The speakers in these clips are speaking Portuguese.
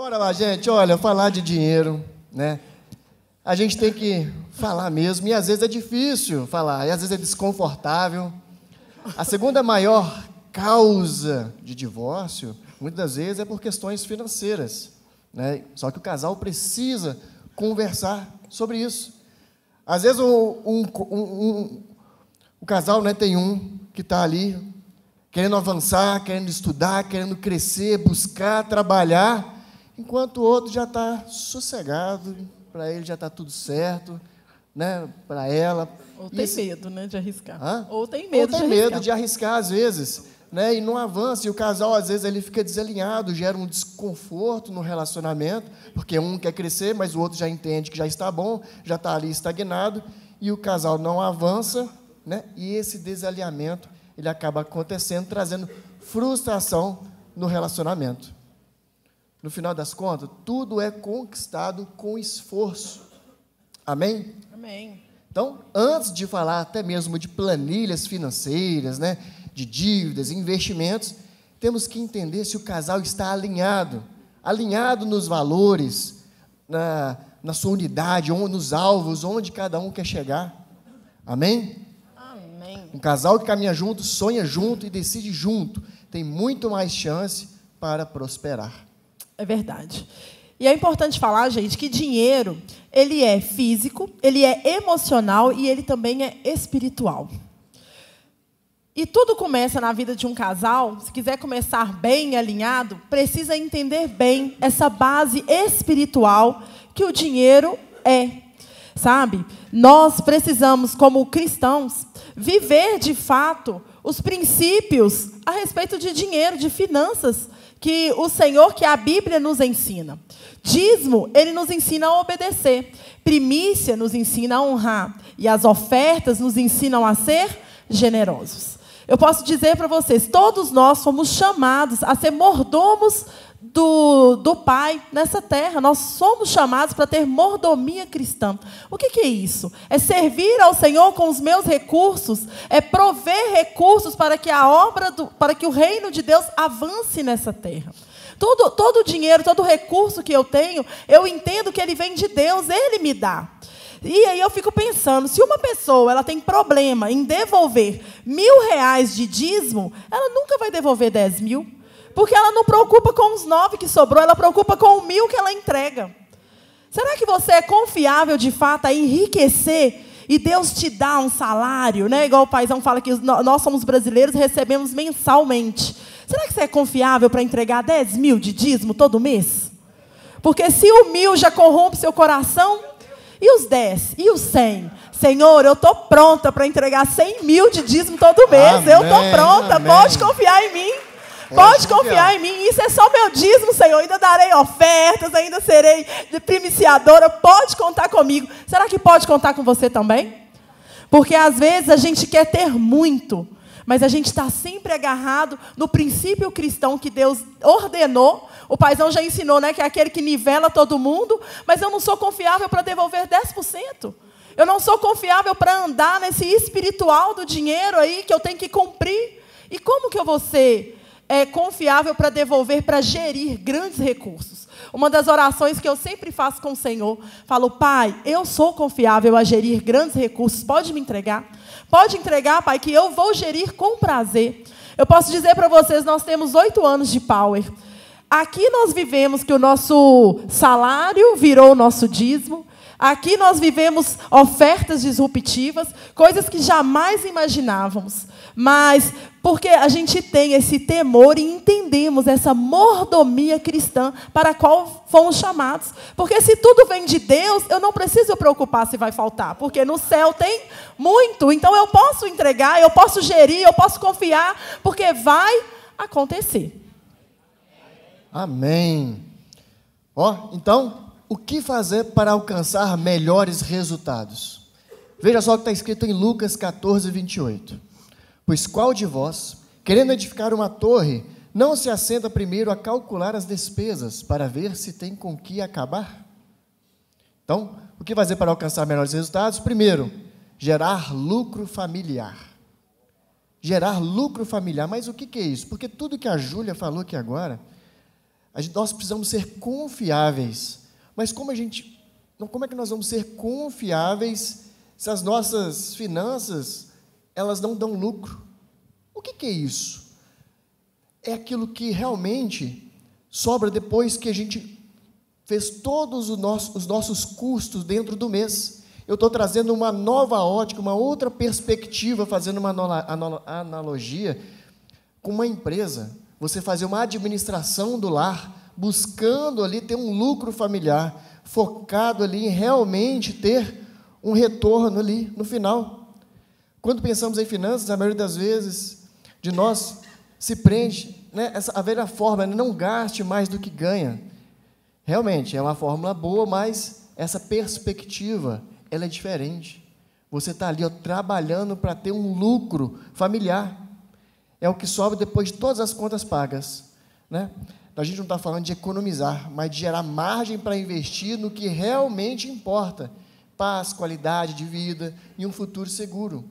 Bora lá, gente. Olha, falar de dinheiro, né? A gente tem que falar mesmo, e às vezes é difícil falar, e às vezes é desconfortável. A segunda maior causa de divórcio, muitas das vezes, é por questões financeiras, né? Só que o casal precisa conversar sobre isso. Às vezes o casal, né, tem um que está ali querendo avançar, querendo estudar, querendo crescer, buscar, trabalhar, enquanto o outro já está sossegado, para ele já está tudo certo, né, para ela. Ou tem medo, né, de arriscar. Hã? Ou tem medo de arriscar, às vezes, né, e não avança, e o casal, às vezes, ele fica desalinhado, gera um desconforto no relacionamento, porque um quer crescer, mas o outro já entende que já está bom, já está ali estagnado, e o casal não avança, né, e esse desalinhamento, ele acaba acontecendo, trazendo frustração no relacionamento. No final das contas, tudo é conquistado com esforço. Amém? Amém. Então, antes de falar até mesmo de planilhas financeiras, né, de dívidas, investimentos, temos que entender se o casal está alinhado nos valores, na sua unidade, nos alvos, onde cada um quer chegar. Amém? Amém. Um casal que caminha junto, sonha junto e decide junto, tem muito mais chance para prosperar. É verdade. E é importante falar, gente, que dinheiro, ele é físico, ele é emocional e ele também é espiritual. E tudo começa na vida de um casal, se quiser começar bem alinhado, precisa entender bem essa base espiritual que o dinheiro é, sabe? Nós precisamos, como cristãos, viver de fato os princípios a respeito de dinheiro, de finanças, que o Senhor, que a Bíblia nos ensina. Dízimo, ele nos ensina a obedecer. Primícia nos ensina a honrar. E as ofertas nos ensinam a ser generosos. Eu posso dizer para vocês, todos nós fomos chamados a ser mordomos do Pai nessa terra. Nós somos chamados para ter mordomia cristã. O que é isso? É servir ao Senhor com os meus recursos, é prover recursos para que para que o reino de Deus avance nessa terra. Todo o dinheiro, todo o recurso que eu tenho, eu entendo que ele vem de Deus, Ele me dá. E aí eu fico pensando, se uma pessoa ela tem problema em devolver R$1.000 de dízimo, ela nunca vai devolver 10.000, porque ela não preocupa com os 9 que sobrou, ela preocupa com o 1.000 que ela entrega. Será que você é confiável de fato a enriquecer e Deus te dá um salário, né? Igual o paizão fala que nós somos brasileiros e recebemos mensalmente. Será que você é confiável para entregar 10.000 de dízimo todo mês? Porque se o 1.000 já corrompe seu coração, e os 10? E os 100? Senhor, eu estou pronta para entregar 100.000 de dízimo todo mês. Amém, eu estou pronta, amém. Pode confiar em mim. Pode confiar em mim. Isso é só meu dízimo, Senhor. Ainda darei ofertas, ainda serei primiciadora. Pode contar comigo. Será que pode contar com você também? Porque às vezes a gente quer ter muito, mas a gente está sempre agarrado no princípio cristão que Deus ordenou. O paizão já ensinou, né, que é aquele que nivela todo mundo, mas eu não sou confiável para devolver 10%. Eu não sou confiável para andar nesse espiritual do dinheiro aí que eu tenho que cumprir. E como que eu vou ser confiável para devolver, para gerir grandes recursos? Uma das orações que eu sempre faço com o Senhor, falo, Pai, eu sou confiável a gerir grandes recursos, pode me entregar? Pode entregar, Pai, que eu vou gerir com prazer. Eu posso dizer para vocês, nós temos 8 anos de Power. Aqui nós vivemos que o nosso salário virou o nosso dízimo. Aqui nós vivemos ofertas disruptivas, coisas que jamais imaginávamos. Mas porque a gente tem esse temor e entendemos essa mordomia cristã para a qual fomos chamados. Porque se tudo vem de Deus, eu não preciso preocupar se vai faltar. Porque no céu tem muito. Então eu posso entregar, eu posso gerir, eu posso confiar, porque vai acontecer. Amém. Então, o que fazer para alcançar melhores resultados? Veja só o que está escrito em Lucas 14, 28. Pois qual de vós, querendo edificar uma torre, não se assenta primeiro a calcular as despesas, para ver se tem com que acabar? Então, o que fazer para alcançar melhores resultados? Primeiro, gerar lucro familiar. Gerar lucro familiar. Mas o que é isso? Porque tudo que a Júlia falou aqui agora, Nós precisamos ser confiáveis. Mas como é que nós vamos ser confiáveis se as nossas finanças, elas não dão lucro? O que é isso? É aquilo que realmente sobra depois que a gente fez todos os nossos custos dentro do mês. Eu estou trazendo uma nova ótica, uma outra perspectiva, fazendo uma analogia com uma empresa. Você fazer uma administração do lar, buscando ali ter um lucro familiar, focado ali em realmente ter um retorno ali no final. Quando pensamos em finanças, a maioria das vezes de nós se prende, né, a velha fórmula, não gaste mais do que ganha. Realmente, é uma fórmula boa, mas essa perspectiva, ela é diferente. Você está ali trabalhando para ter um lucro familiar. É o que sobra depois de todas as contas pagas, né? A gente não está falando de economizar, mas de gerar margem para investir no que realmente importa. Paz, qualidade de vida e um futuro seguro.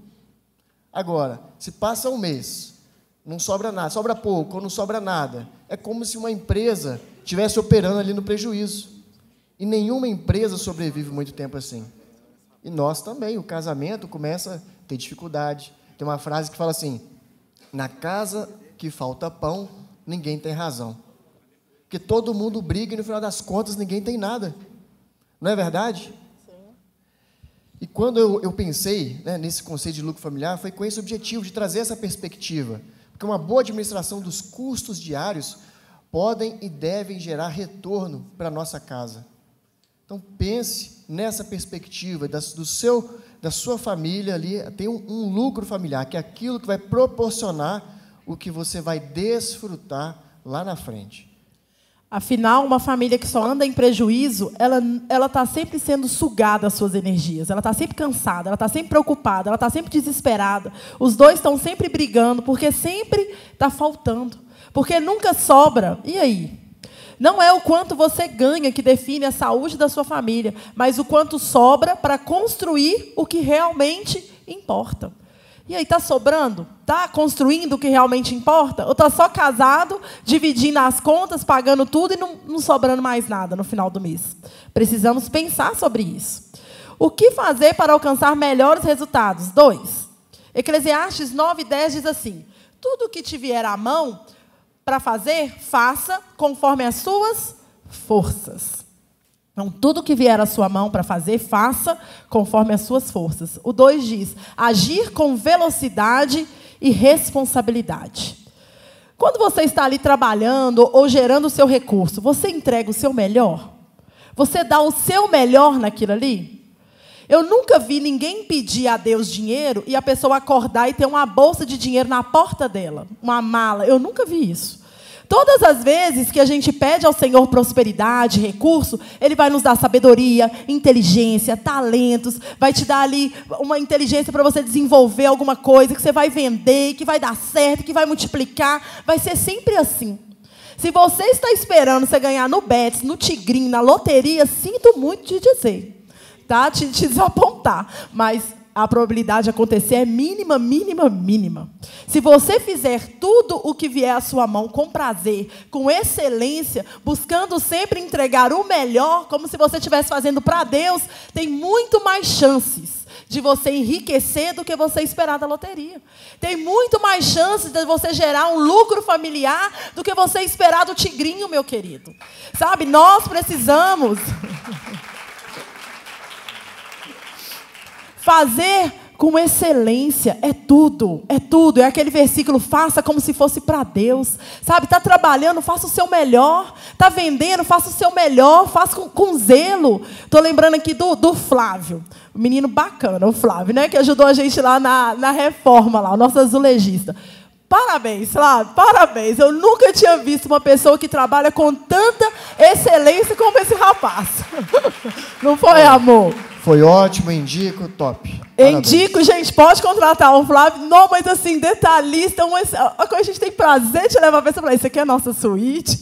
Agora, se passa um mês, não sobra nada, sobra pouco ou não sobra nada, é como se uma empresa estivesse operando ali no prejuízo. E nenhuma empresa sobrevive muito tempo assim. E nós também, o casamento começa a ter dificuldade. Tem uma frase que fala assim: na casa que falta pão, ninguém tem razão. Porque todo mundo briga e no final das contas ninguém tem nada. Não é verdade? Sim. E quando eu pensei, né, nesse conceito de lucro familiar, foi com esse objetivo de trazer essa perspectiva. Porque uma boa administração dos custos diários podem e devem gerar retorno para a nossa casa. Então pense nessa perspectiva da sua família ali, tem um lucro familiar, que é aquilo que vai proporcionar o que você vai desfrutar lá na frente. Afinal, uma família que só anda em prejuízo, ela está sempre sendo sugada as suas energias. Ela está sempre cansada, ela está sempre preocupada, ela está sempre desesperada. Os dois estão sempre brigando, porque sempre está faltando. Porque nunca sobra. E aí? Não é o quanto você ganha que define a saúde da sua família, mas o quanto sobra para construir o que realmente importa. E aí, está sobrando? Está construindo o que realmente importa? Ou está só casado, dividindo as contas, pagando tudo e não sobrando mais nada no final do mês? Precisamos pensar sobre isso. O que fazer para alcançar melhores resultados? 2. Eclesiastes 9:10 diz assim: tudo o que te vier à mão para fazer, faça conforme as suas forças. Então, tudo que vier à sua mão para fazer, faça conforme as suas forças. O 2 diz: agir com velocidade e responsabilidade. Quando você está ali trabalhando ou gerando o seu recurso, você entrega o seu melhor? Você dá o seu melhor naquilo ali? Eu nunca vi ninguém pedir a Deus dinheiro e a pessoa acordar e ter uma bolsa de dinheiro na porta dela, uma mala. Eu nunca vi isso. Todas as vezes que a gente pede ao Senhor prosperidade, recurso, Ele vai nos dar sabedoria, inteligência, talentos, vai te dar ali uma inteligência para você desenvolver alguma coisa que você vai vender, que vai dar certo, que vai multiplicar. Vai ser sempre assim. Se você está esperando você ganhar no Betis, no Tigrinho, na loteria, sinto muito te dizer, tá? Te desapontar, mas a probabilidade de acontecer é mínima, mínima, mínima. Se você fizer tudo o que vier à sua mão com prazer, com excelência, buscando sempre entregar o melhor, como se você estivesse fazendo para Deus, tem muito mais chances de você enriquecer do que você esperar da loteria. Tem muito mais chances de você gerar um lucro familiar do que você esperar do Tigrinho, meu querido. Sabe, nós precisamos fazer com excelência, é tudo, é tudo. É aquele versículo, faça como se fosse para Deus. Sabe, está trabalhando, faça o seu melhor. Está vendendo, faça o seu melhor, faça com zelo. Estou lembrando aqui do Flávio, um menino bacana, o Flávio, né, que ajudou a gente lá na reforma, lá, o nosso azulejista. Parabéns, Flávio, parabéns. Eu nunca tinha visto uma pessoa que trabalha com tanta excelência como esse rapaz. Não foi, amor? Foi ótimo, indico, top. Parabéns. Indico, gente, pode contratar o Flávio. Não, mas assim, detalhista, a coisa a gente tem prazer de levar a pessoa para isso aqui é a nossa suíte.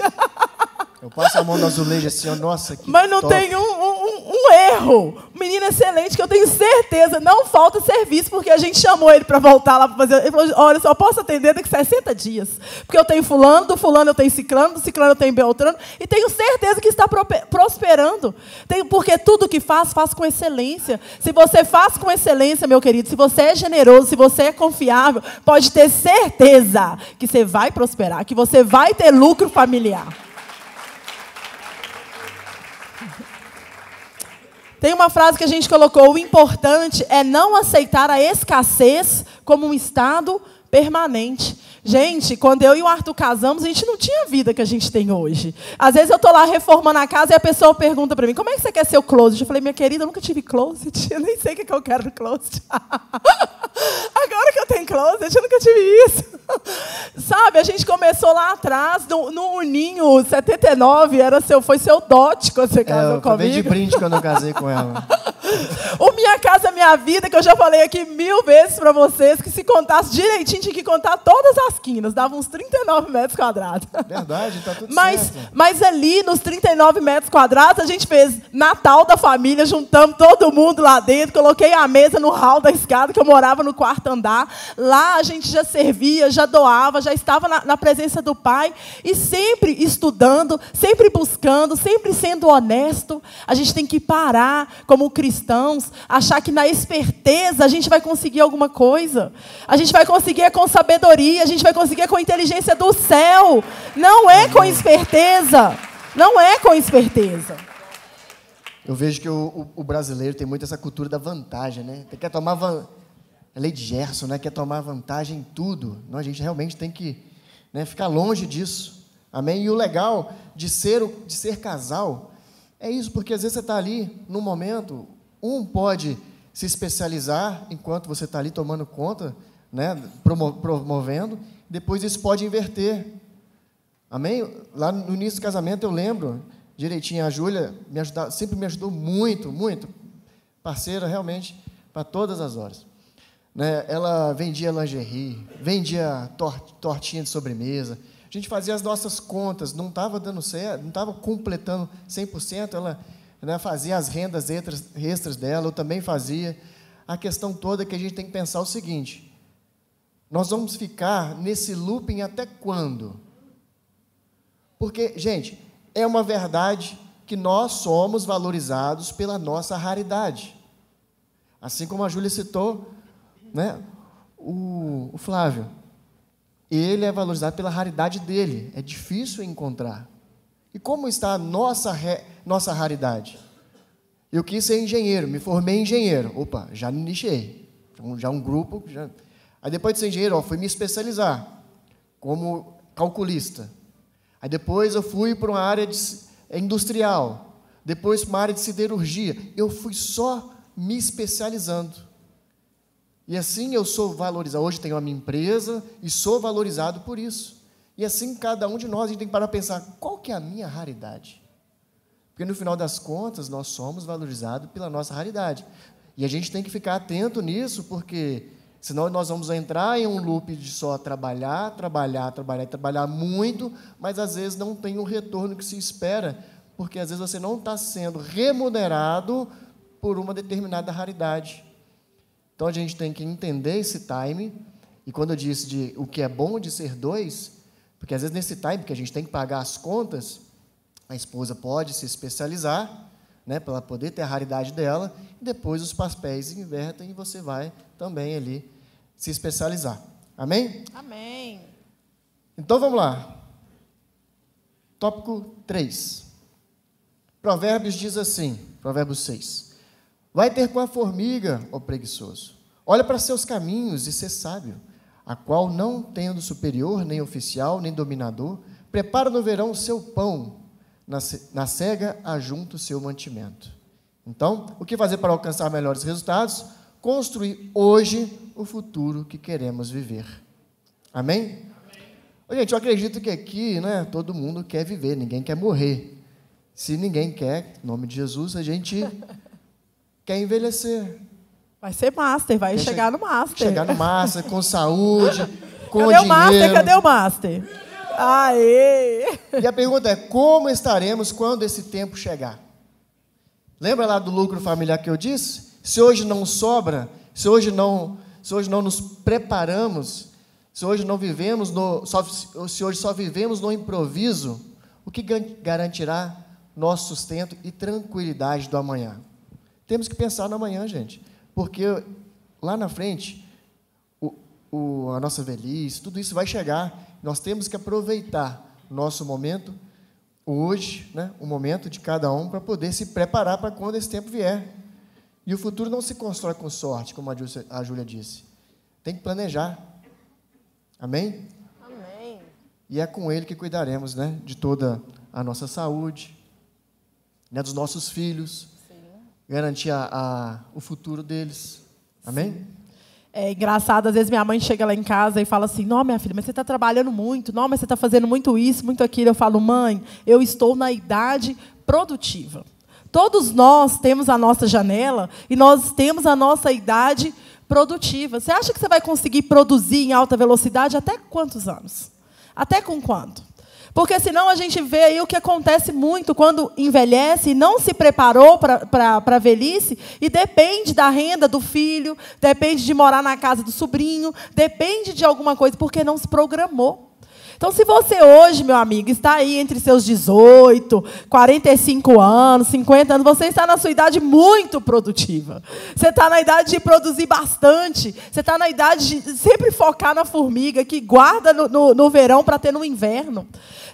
Eu passo a mão no azulejo assim, ó, nossa, que mas não top. tem um um erro. Um menino excelente que eu tenho certeza não falta serviço, porque a gente chamou ele para voltar lá para fazer. Ele falou, olha, eu só posso atender daqui 60 dias. Porque eu tenho fulano, do fulano eu tenho ciclano, do ciclano eu tenho beltrano, e tenho certeza que está prosperando. Porque tudo que faz com excelência. Se você faz com excelência, meu querido, se você é generoso, se você é confiável, pode ter certeza que você vai prosperar, que você vai ter lucro familiar. Tem uma frase que a gente colocou, o importante é não aceitar a escassez como um estado permanente. Gente, quando eu e o Arthur casamos, a gente não tinha a vida que a gente tem hoje. Às vezes eu estou lá reformando a casa e a pessoa pergunta para mim, como é que você quer seu closet? Eu falei, minha querida, eu nunca tive closet, eu nem sei o que eu quero no closet. Agora que eu tenho closet, eu nunca tive isso. Sabe, a gente começou lá atrás, no Uninho 79, foi seu dote quando você casou comigo. Eu de brinde quando eu casei com ela. O Minha Casa Minha Vida, que eu já falei aqui 1000 vezes para vocês, que se contasse direitinho, tinha que contar todas as quinas, dava uns 39 metros quadrados. Verdade, tá tudo certo. Mas ali, nos 39 metros quadrados, a gente fez Natal da família, juntamos todo mundo lá dentro, coloquei a mesa no hall da escada, que eu morava no 4º andar. Lá a gente já servia, já doava, já estava na presença do Pai, e sempre estudando, sempre buscando, sempre sendo honesto. A gente tem que parar, como cristãos, achar que na esperteza a gente vai conseguir alguma coisa. A gente vai conseguir com sabedoria, a gente vai conseguir com a inteligência do céu. Não é com esperteza. Não é com esperteza. Eu vejo que o brasileiro tem muito essa cultura da vantagem, né? Quer tomar a lei de Gerson, né? Quer tomar vantagem em tudo. Não, a gente realmente tem que, né, ficar longe disso. Amém? E o legal de ser casal é isso, porque às vezes você está ali num momento, um pode se especializar enquanto você está ali tomando conta, né, promovendo, depois isso pode inverter. Amém? Lá no início do casamento eu lembro direitinho, a Júlia sempre me ajudou muito, muito, parceira realmente para todas as horas. Né? Ela vendia lingerie, vendia tortinha de sobremesa, a gente fazia as nossas contas, não estava dando certo, não estava completando 100%, ela, né, fazia as rendas extras dela, eu também fazia. A questão toda é que a gente tem que pensar o seguinte, nós vamos ficar nesse looping até quando? Porque, gente, é uma verdade que nós somos valorizados pela nossa raridade. Assim como a Júlia citou, né, o Flávio, ele é valorizado pela raridade dele, é difícil encontrar. E como está a nossa raridade? Eu quis ser engenheiro, me formei em engenheiro. Opa, já me nichei. Já um grupo. Aí depois de ser engenheiro, fui me especializar como calculista. Aí depois eu fui para uma área industrial. Depois para uma área de siderurgia. Eu fui só me especializando. E assim eu sou valorizado. Hoje tenho a minha empresa e sou valorizado por isso. E assim cada um de nós, a gente tem que parar para pensar, qual que é a minha raridade? Porque no final das contas, nós somos valorizados pela nossa raridade. E a gente tem que ficar atento nisso, porque senão nós vamos entrar em um loop de só trabalhar muito, mas às vezes não tem o retorno que se espera, porque às vezes você não está sendo remunerado por uma determinada raridade. Então, a gente tem que entender esse time, e quando eu disse de o que é bom de ser dois, porque às vezes nesse time que a gente tem que pagar as contas, a esposa pode se especializar, né, para ela poder ter a raridade dela, e depois os papéis invertem e você vai também ali se especializar. Amém? Amém. Então, vamos lá. Tópico 3. Provérbios diz assim, Provérbios 6. Vai ter com a formiga, ó preguiçoso. Olha para seus caminhos e sê sábio, a qual, não tendo superior, nem oficial, nem dominador, prepara no verão o seu pão, na cega ajunta o seu mantimento. Então, o que fazer para alcançar melhores resultados? Construir hoje o futuro que queremos viver. Amém? Gente, eu acredito que aqui, né, todo mundo quer viver, ninguém quer morrer. Se ninguém quer, em nome de Jesus, a gente quer envelhecer. Vai ser master, vai chegar no master. Chegar no master, com saúde, com Cadê dinheiro. O master? Cadê o master? Aê! E a pergunta é, como estaremos quando esse tempo chegar? Lembra lá do lucro familiar que eu disse? Se hoje não sobra, se hoje não nos preparamos, se hoje não vivemos se hoje só vivemos no improviso, o que garantirá nosso sustento e tranquilidade do amanhã? Temos que pensar no amanhã, gente, porque lá na frente, a nossa velhice, tudo isso vai chegar. Nós temos que aproveitar o nosso momento, hoje, né, o momento de cada um, para poder se preparar para quando esse tempo vier. E o futuro não se constrói com sorte, como a Júlia disse. Tem que planejar. Amém? Amém. E é com Ele que cuidaremos, né, de toda a nossa saúde, né, dos nossos filhos, sim, garantir o futuro deles. Amém? Sim. É engraçado, às vezes minha mãe chega lá em casa e fala assim, não, minha filha, mas você está trabalhando muito, não, mas você está fazendo muito isso, muito aquilo. Eu falo, mãe, eu estou na idade produtiva. Todos nós temos a nossa janela e nós temos a nossa idade produtiva. Você acha que você vai conseguir produzir em alta velocidade até quantos anos? Até com quanto? Porque senão a gente vê aí o que acontece muito quando envelhece e não se preparou para a velhice e depende da renda do filho, depende de morar na casa do sobrinho, depende de alguma coisa, porque não se programou. Então, se você hoje, meu amigo, está aí entre seus 18, 45 anos, 50 anos, você está na sua idade muito produtiva. Você está na idade de produzir bastante. Você está na idade de sempre focar na formiga, que guarda no verão para ter no inverno.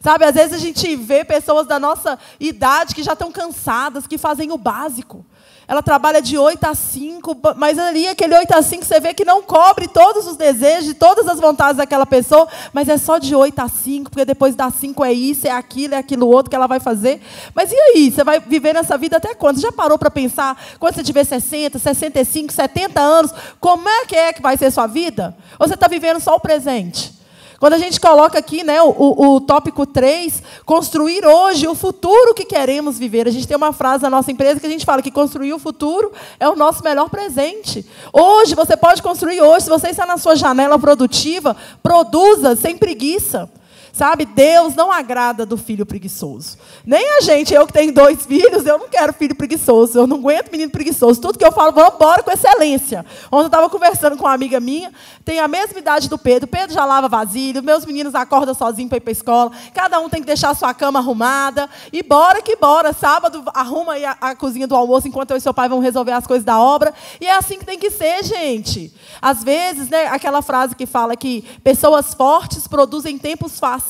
Sabe, às vezes a gente vê pessoas da nossa idade que já estão cansadas, que fazem o básico. Ela trabalha de 8 a 5, mas ali aquele 8 a 5 você vê que não cobre todos os desejos, todas as vontades daquela pessoa, mas é só de 8 a 5, porque depois das 5 é isso, é aquilo outro que ela vai fazer. Mas e aí? Você vai viver nessa vida até quando? Você já parou para pensar, quando você tiver 60, 65, 70 anos, como é que vai ser sua vida? Ou você está vivendo só o presente? Quando a gente coloca aqui, né, o tópico 3, construir hoje o futuro que queremos viver. A gente tem uma frase na nossa empresa que a gente fala que construir o futuro é o nosso melhor presente. Hoje, você pode construir hoje. Se você está na sua janela produtiva, produza sem preguiça. Sabe, Deus não agrada do filho preguiçoso. Nem a gente, eu que tenho 2 filhos, eu não quero filho preguiçoso, eu não aguento menino preguiçoso. Tudo que eu falo, vamos embora com excelência. Ontem eu estava conversando com uma amiga minha, tem a mesma idade do Pedro. Pedro já lava vasilha, meus meninos acordam sozinhos para ir para a escola, cada um tem que deixar a sua cama arrumada, e bora que bora. Sábado, arruma aí a cozinha do almoço, enquanto eu e seu pai vão resolver as coisas da obra, e é assim que tem que ser, gente. Às vezes, né, aquela frase que fala que pessoas fortes produzem tempos fáceis.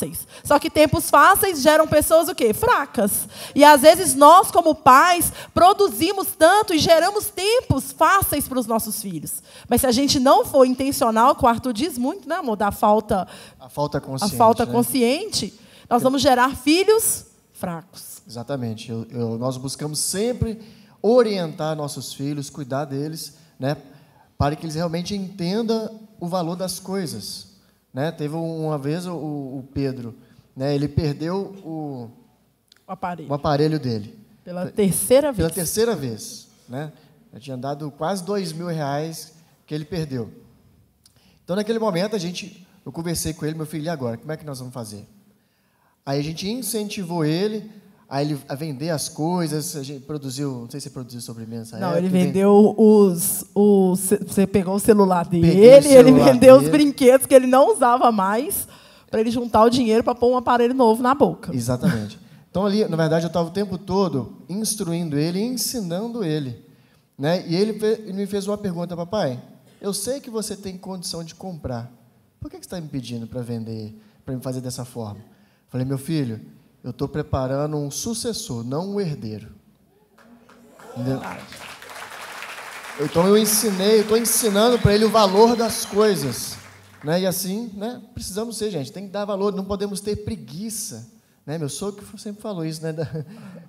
Só que tempos fáceis geram pessoas o quê? Fracas. E às vezes nós, como pais, produzimos tanto e geramos tempos fáceis para os nossos filhos. Mas se a gente não for intencional, que o Arthur diz muito, né, amor, a falta consciente, nós vamos gerar filhos fracos. Exatamente. Nós buscamos sempre orientar nossos filhos, cuidar deles, né, para que eles realmente entendam o valor das coisas. Né? Teve uma vez o Pedro, né? Ele perdeu o aparelho dele. Pela terceira vez. Pela terceira vez. Né? Já tinha dado quase R$2.000 que ele perdeu. Então, naquele momento, eu conversei com ele, meu filho, e agora? Como é que nós vamos fazer? Aí a gente incentivou ele a vender as coisas. A gente produziu, não sei se você produziu sobremesa. Não, ele vendeu você pegou o celular dele, ele vendeu os brinquedos que ele não usava mais, para ele juntar o dinheiro para pôr um aparelho novo na boca. Exatamente. Então, ali, na verdade, eu estava o tempo todo instruindo ele e ensinando ele. Né? E ele me fez uma pergunta: papai, eu sei que você tem condição de comprar, por que você está me pedindo para vender, para me fazer dessa forma? Eu falei: meu filho, eu estou preparando um sucessor, não um herdeiro. Entendeu? Então eu estou ensinando para ele o valor das coisas. Né? E assim, né, precisamos ser, gente, tem que dar valor, não podemos ter preguiça. Né? Meu sogro sempre falou isso, né?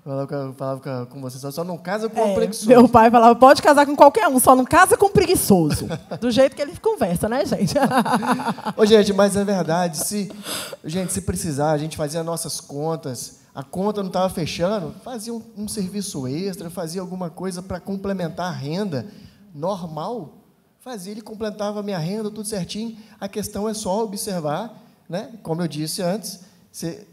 Falava com você, só não casa com um preguiçoso. Meu pai falava: pode casar com qualquer um, só não casa com preguiçoso. Do jeito que ele conversa, né, gente? Ô, gente, mas é verdade, se precisar, a gente fazia nossas contas, a conta não estava fechando, fazia um serviço extra, fazia alguma coisa para complementar a renda normal, fazia, ele completava a minha renda, tudo certinho. A questão é só observar, né? Como eu disse antes,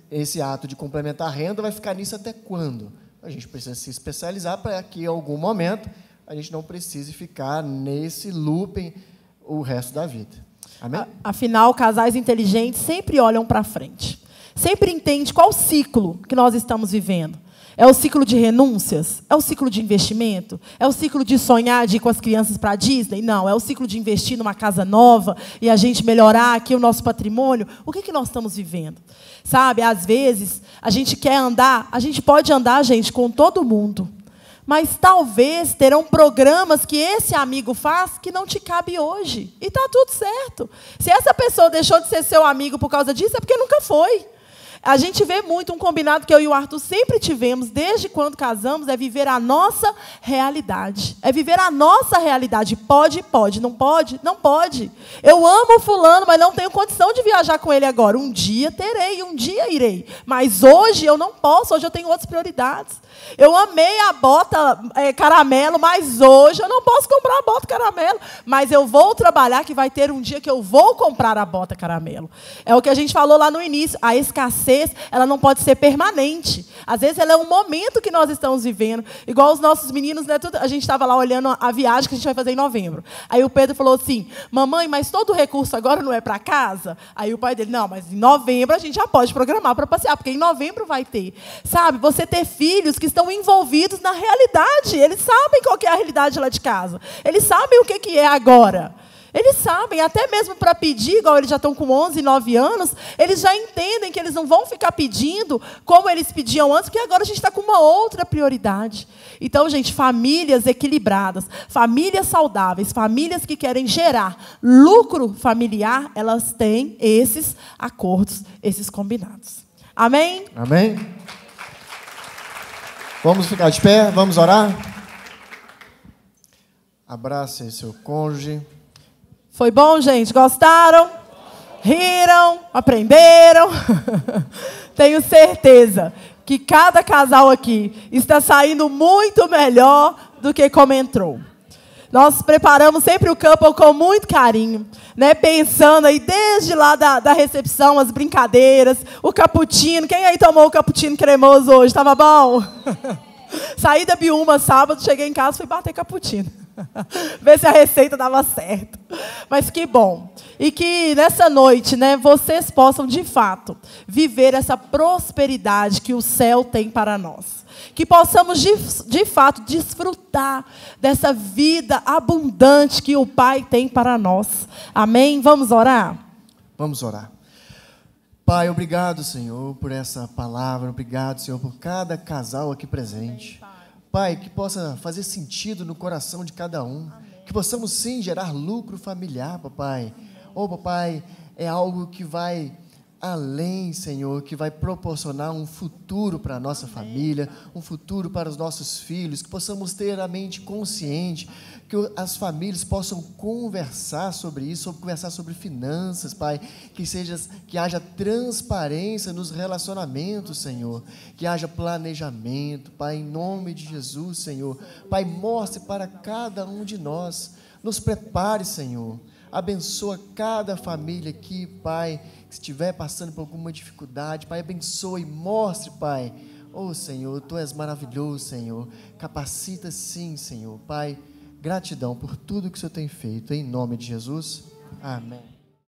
esse ato de complementar a renda vai ficar nisso até quando? a gente precisa se especializar para que, em algum momento, a gente não precise ficar nesse looping o resto da vida. Amém? Afinal, casais inteligentes sempre olham para frente. Sempre entendem qual ciclo que nós estamos vivendo. É o ciclo de renúncias? É o ciclo de investimento? É o ciclo de sonhar de ir com as crianças para a Disney? Não, é o ciclo de investir numa casa nova e a gente melhorar aqui o nosso patrimônio. O que nós estamos vivendo? Sabe, às vezes, a gente quer andar, a gente pode andar, gente, com todo mundo. Mas talvez terão programas que esse amigo faz que não te cabe hoje. E está tudo certo. Se essa pessoa deixou de ser seu amigo por causa disso, é porque nunca foi. A gente vê muito um combinado que eu e o Arthur sempre tivemos, desde quando casamos, é viver a nossa realidade. É viver a nossa realidade. Pode, pode. Não pode? Não pode. Eu amo o fulano, mas não tenho condição de viajar com ele agora. Um dia terei, um dia irei. Mas hoje eu não posso, hoje eu tenho outras prioridades. Eu amei a bota caramelo, mas hoje eu não posso comprar a bota caramelo. Mas eu vou trabalhar que vai ter um dia que eu vou comprar a bota caramelo. É o que a gente falou lá no início. A escassez, ela não pode ser permanente. Às vezes ela é um momento que nós estamos vivendo. Igual os nossos meninos, né? A gente estava lá olhando a viagem que a gente vai fazer em novembro. Aí o Pedro falou assim, mamãe, mas todo o recurso agora não é para casa? Aí o pai dele, não, mas em novembro a gente já pode programar para passear, porque em novembro vai ter. Sabe, você ter filhos que estão envolvidos na realidade. Eles sabem qual que é a realidade lá de casa. Eles sabem o que é agora. Eles sabem, até mesmo para pedir, igual eles já estão com 11, 9 anos, eles já entendem que eles não vão ficar pedindo como eles pediam antes, porque agora a gente está com uma outra prioridade. Então, gente, famílias equilibradas, famílias saudáveis, famílias que querem gerar lucro familiar, elas têm esses acordos, esses combinados. Amém? Amém? Vamos ficar de pé, vamos orar? Abrace aí seu cônjuge. Foi bom, gente? Gostaram? Riram? Aprenderam? Tenho certeza que cada casal aqui está saindo muito melhor do que como entrou. Nós preparamos sempre o couple com muito carinho, né? Pensando aí desde lá da recepção, as brincadeiras, o cappuccino. Quem aí tomou o cappuccino cremoso hoje? Estava bom? Saí da Biúma sábado, cheguei em casa e fui bater cappuccino. Ver se a receita dava certo. Mas que bom. E que nessa noite, né, vocês possam, de fato, viver essa prosperidade que o céu tem para nós. Que possamos, de fato, desfrutar dessa vida abundante que o Pai tem para nós. Amém? Vamos orar? Vamos orar. Pai, obrigado, Senhor, por essa palavra. Obrigado, Senhor, por cada casal aqui presente. Pai, que possa fazer sentido no coração de cada um. Amém. Que possamos, sim, gerar lucro familiar, papai. Oh, papai, é algo que vai além, Senhor, que vai proporcionar um futuro para a nossa família, um futuro para os nossos filhos, que possamos ter a mente consciente, que as famílias possam conversar sobre isso, conversar sobre finanças, Pai, que haja transparência nos relacionamentos, Senhor, que haja planejamento, Pai, em nome de Jesus, Senhor. Pai, mostre para cada um de nós, nos prepare, Senhor, abençoa cada família aqui, Pai, que estiver passando por alguma dificuldade, Pai, abençoe e mostre, Pai. Oh, Senhor, Tu és maravilhoso, Senhor. Capacita sim, Senhor. Pai, gratidão por tudo que o Senhor tem feito. Em nome de Jesus. Amém.